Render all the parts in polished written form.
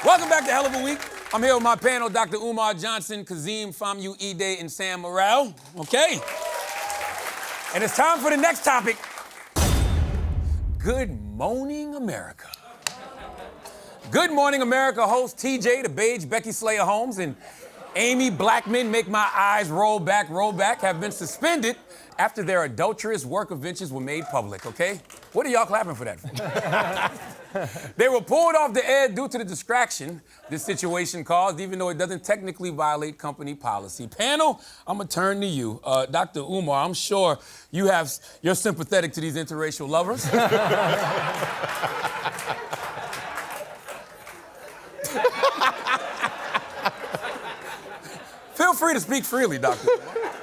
Welcome back to Hell of a Week. I'm here with my panel, Dr. Umar Johnson, Kazim Famu Ide, and Sam Morrell. Okay. And it's time for the next topic. Good Morning America. Good Morning America host TJ, the Beige, Becky Slayer Holmes, and Amy Blackman, Make My Eyes Roll Back, have been suspended after their adulterous work of ventures were made public, okay? What are y'all clapping for that for? They were pulled off the air due to the distraction this situation caused, even though it doesn't technically violate company policy. Panel, I'm gonna turn to you. Dr. Umar, I'm sure you're sympathetic to these interracial lovers. Feel free to speak freely, Doctor.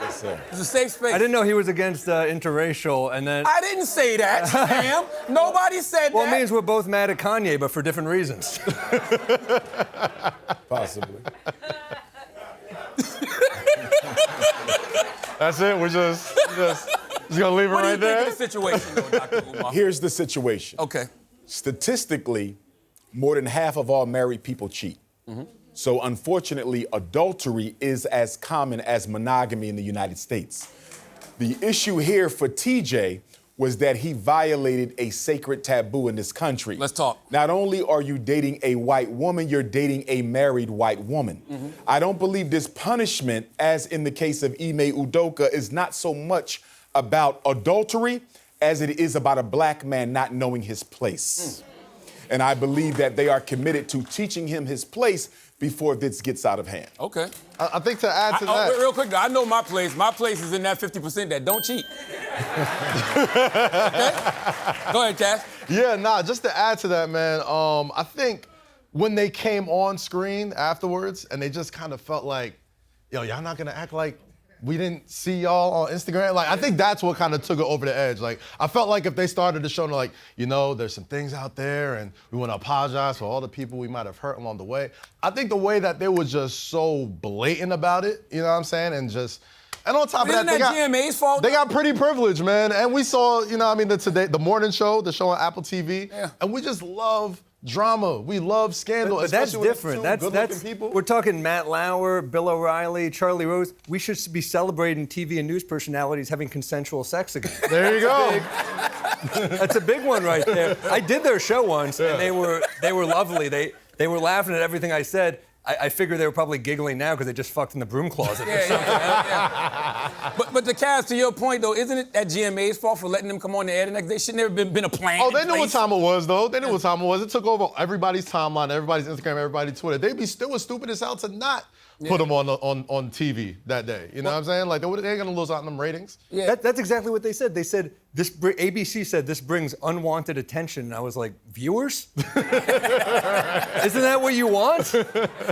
Yes, sir. It's a safe space. I didn't know he was against interracial, and then... I didn't say that, Sam. Nobody said well, that. it means we're both mad at Kanye, but for different reasons. Possibly. That's it? We're just gonna leave it What do you right there? think of the situation, though, Dr. Umar? Here's the situation. Okay. Statistically, more than half of all married people cheat. Mm-hmm. So unfortunately, adultery is as common as monogamy in the United States. The issue here for TJ was that he violated a sacred taboo in this country. Let's talk. Not only are you dating a white woman, you're dating a married white woman. Mm-hmm. I don't believe this punishment, as in the case of Ime Udoka, is not so much about adultery as it is about a black man not knowing his place. And I believe that they are committed to teaching him his place before this gets out of hand. Okay. I think to add to that... Real quick, I know my place. My place is in that 50% that don't cheat. Okay? Go ahead, Cass. Yeah, just to add to that, man, I think when they came on screen afterwards and they just kind of felt like, yo, y'all not gonna act like we didn't see y'all on Instagram. Like, I think that's what kind of took it over the edge. Like, I felt like if they started the show and like, there's some things out there and we want to apologize for all the people we might have hurt along the way. I think the way that they were just so blatant about it, you know what I'm saying? And on top of that, Isn't that GMA's fault? They got pretty privileged, man. And we saw, the morning show, the show on Apple TV. Yeah. And we just love drama. We love scandal. But that's different. That's people. We're talking Matt Lauer, Bill O'Reilly, Charlie Rose. We should be celebrating TV and news personalities having consensual sex again. There you go. That's a big one right there. I did their show once, and they were lovely. They were laughing at everything I said. I figure they were probably giggling now because they just fucked in the broom closet. Yeah. But to Cass, to your point, though, isn't it at GMA's fault for letting them come on the air the next day? Shouldn't there have been a plan? Oh, they knew what time it was, though. They knew what time it was. It took over everybody's timeline, everybody's Instagram, everybody's Twitter. They were stupid as hell to not put them on TV that day. You know what I'm saying? Like, they ain't gonna lose out on them ratings. Yeah. That's exactly what they said. They said, ABC said this brings unwanted attention. And I was like, viewers? Isn't that what you want?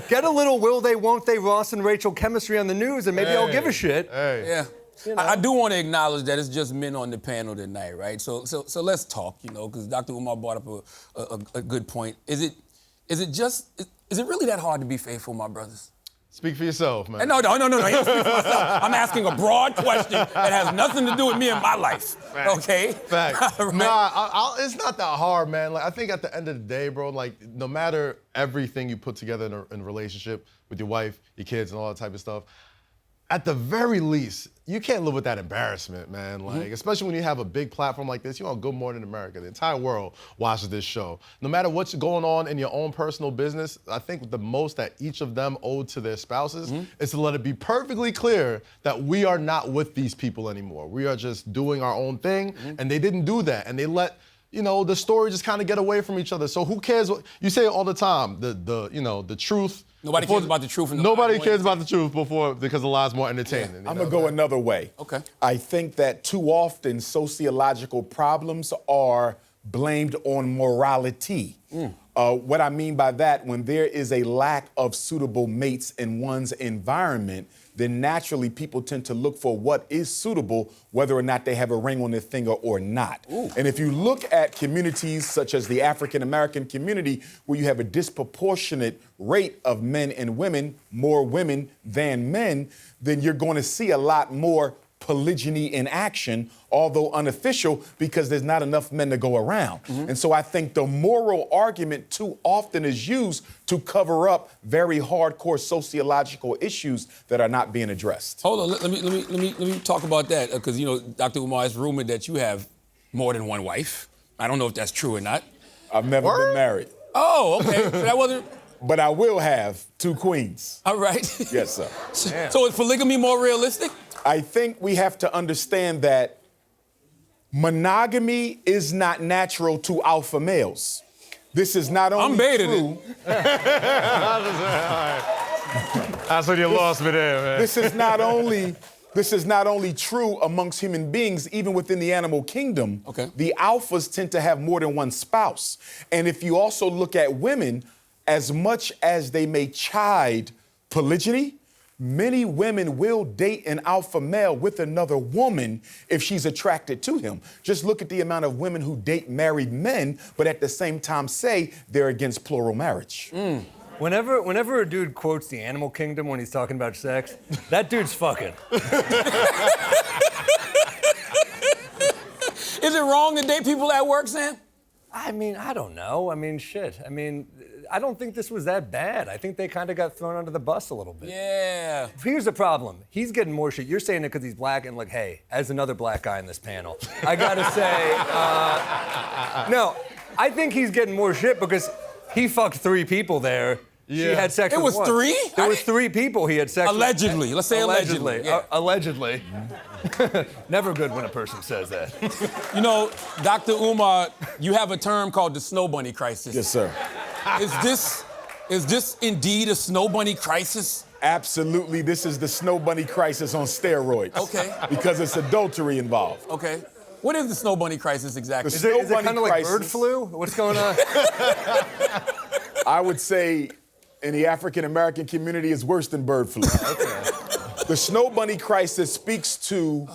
Get a little will they, won't they, Ross and Rachel chemistry on the news, and maybe I'll give a shit. Hey. Yeah. I do want to acknowledge that it's just men on the panel tonight, right? So let's talk, because Dr. Umar brought up a good point. Is it really that hard to be faithful, my brothers? Speak for yourself, man. No. I don't speak for myself. I'm asking a broad question that has nothing to do with me and my life. Fact. Okay? Fact. Right? Nah, it's not that hard, man. Like, I think at the end of the day, bro, like, no matter everything you put together in a relationship with your wife, your kids, and all that type of stuff, at the very least, you can't live with that embarrassment, man. Like, especially when you have a big platform like this. You're on Good Morning America. The entire world watches this show. No matter what's going on in your own personal business, I think the most that each of them owed to their spouses is to let it be perfectly clear that we are not with these people anymore. We are just doing our own thing, and they didn't do that. And they let, the story just kind of get away from each other. So who cares what, you say it all the time, the truth. Nobody cares about the truth. Nobody cares about the truth because the lie's more entertaining. I'm going to go another way. Okay. I think that too often sociological problems are blamed on morality. What I mean by that, when there is a lack of suitable mates in one's environment, then naturally people tend to look for what is suitable, whether or not they have a ring on their finger or not. Ooh. And if you look at communities such as the African-American community, where you have a disproportionate rate of men and women, more women than men, then you're going to see a lot more polygyny in action, although unofficial, because there's not enough men to go around. And so I think the moral argument too often is used to cover up very hardcore sociological issues that are not being addressed. Hold on, let me talk about that, because Dr. Umar, it's rumored that you have more than one wife. I don't know if that's true or not. I've never been married. Oh, okay. So that wasn't. But I will have 2 queens. All right. Yes, sir. So is polygamy more realistic? I think we have to understand that monogamy is not natural to alpha males. This is not only I'm baiting true. That's when you lost me there, man. This is not only true amongst human beings, even within the animal kingdom. Okay. The alphas tend to have more than one spouse. And if you also look at women, as much as they may chide polygyny, many women will date an alpha male with another woman if she's attracted to him. Just look at the amount of women who date married men, but at the same time say they're against plural marriage. Whenever a dude quotes the animal kingdom when he's talking about sex, that dude's fucking. Is it wrong to date people at work, Sam? I mean, I don't know. I mean, shit. I mean, I don't think this was that bad. I think they kind of got thrown under the bus a little bit. Yeah. Here's the problem. He's getting more shit. You're saying it because he's black, and like, hey, as another black guy in this panel, I gotta say, no, I think he's getting more shit because he fucked 3 people there. She had sex It with was one. 3? There was 3 people he had sex Allegedly. with. Let's say allegedly. Yeah. Allegedly. Never good when a person says that. Dr. Umar, you have a term called the snow bunny crisis. Yes, sir. Is this indeed a snow bunny crisis? Absolutely, this is the snow bunny crisis on steroids. Okay. Because it's adultery involved. Okay. What is the snow bunny crisis exactly? The Is snow it bunny kind of like crisis, bird flu? What's going on? I would say in the African American community is worse than bird flu. The snow bunny crisis speaks to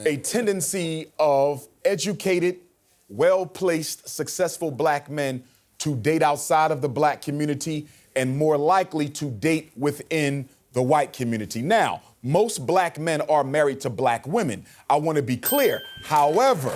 a tendency of educated, well-placed, successful black men to date outside of the black community and more likely to date within the white community. Now, most black men are married to black women. I want to be clear. However,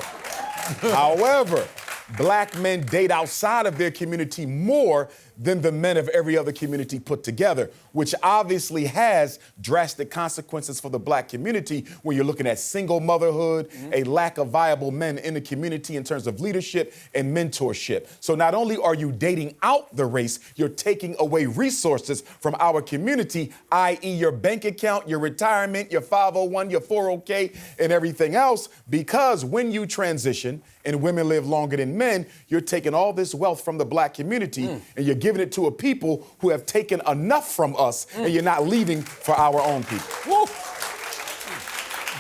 black men date outside of their community more than the men of every other community put together, which obviously has drastic consequences for the black community when you're looking at single motherhood, a lack of viable men in the community in terms of leadership and mentorship. So not only are you dating out the race, you're taking away resources from our community, i.e. your bank account, your retirement, your 501, your 401k, and everything else, because when you transition and women live longer than men, you're taking all this wealth from the black community and you're giving it to a people who have taken enough from us and you're not leaving for our own people. Woo.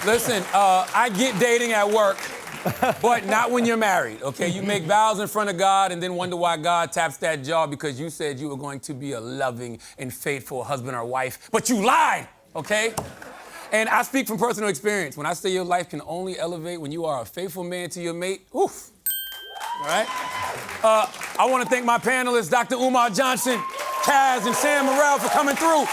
Listen, I get dating at work, but not when you're married, okay? You make vows in front of God and then wonder why God taps that jaw because you said you were going to be a loving and faithful husband or wife, but you lied, okay? And I speak from personal experience. When I say your life can only elevate when you are a faithful man to your mate, oof. All right? I want to thank my panelists, Dr. Umar Johnson, Kaz, and Sam Morrell for coming through.